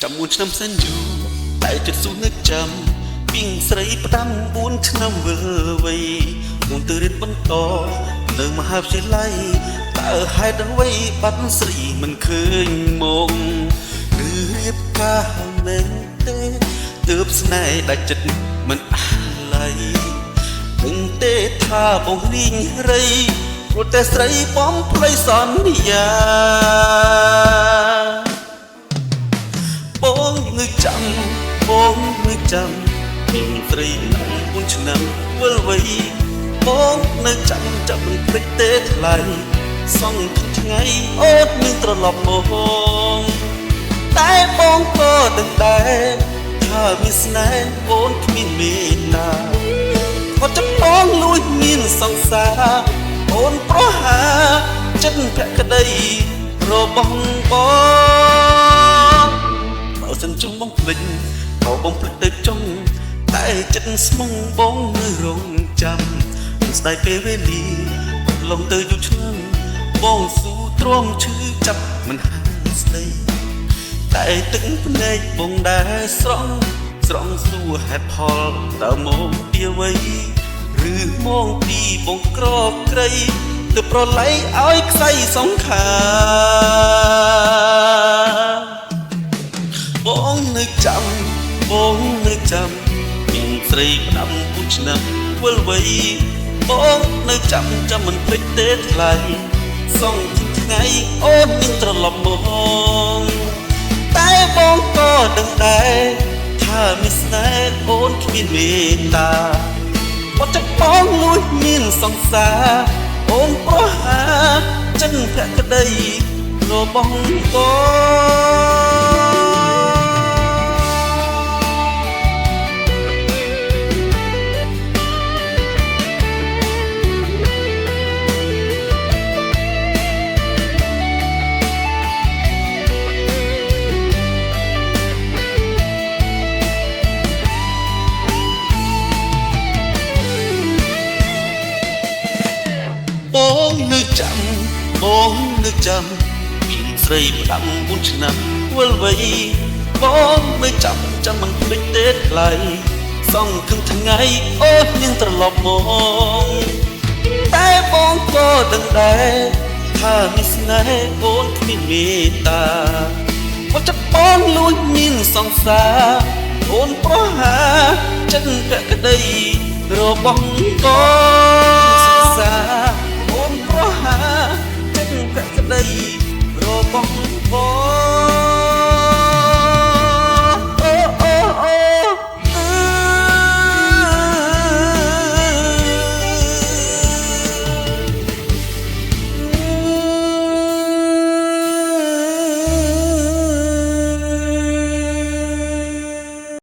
ចាំមួយឆ្នាំសិនយូរតែចិត្តស៊ូនឹកចាំពីងស្រីផ្ដាំ4ឆ្នាំវិលវ័យមុនទៅរៀនបន្តនៅមហាវិទ្យាល័យតើហេតុអ្វីបាត់ស្រីមិនឃើញមកឬរៀបការមែនទេទើបស្នេហ៍ដាច់ចិត្តមិនអាឡ័យនឹងទេថាបងរីងរៃព្រោះតែស្រីបំភ្លៃសន្យាបងនឹកចាំបងនឹកចាំពីស្រី4ឆ្នាំវិលវ័យបងនៅចាំមិនភ្លេចទេថ្លៃសងថ្ងៃអូននឹងត្រឡប់មកតែបងក៏ដឹងដែរថាមានស្នេហ៍អូនគ្មានមេត្តាគាត់ចាំបងលួចមានសង្សារអូនប្រហាចិត្តភក្តីរបស់បងបើសិនចង់បងភ្លេចក៏បងភ្លេចទៅចុងតែចិត្តស្មងបងនៅរងចាំស្ដាយពេលវេលាលងទៅយូរឆ្នាំបងស៊ូទ្រាំឈឺចាប់មិនហានស្ដីតែទឹកភ្នែកបងដែរស្រង់សួរហេតុផលតើមកពីអ្វីឬមកពីបងក្រក្រៃទៅប្រឡ័យឲ្យខ្សែសង្ខារបងនៅចាំបងនៅចាំមានស្រីផ្ដាំ4ឆ្នាំវិលវ័យបងនៅចាំមិនភ្លេចទេថ្លៃសងថ្ងៃអូននឹងត្រឡប់មកតែបងក៏ដឹងដែរថាមានស្នេហ៍អូនគ្មានមេត្តាគាត់ចិត្តបងលួចមានសង្សារអូនប្រហាចិនភក្តីរបស់បងបងនឹកចាំពីស្រីផ្ដាំ4ឆ្នាំវិលវ័យបងនឹកចាំមិនភ្លេចទេថ្លៃសងថ្ងៃអូននឹងត្រឡប់មកតែបងក៏ដឹងដែរថាមានស្នេហ៍អូនគ្មានមេត្តាគាត់ចាប់បងលួចមានសង្សារអូនប្រហាចិនភក្តីរបស់បង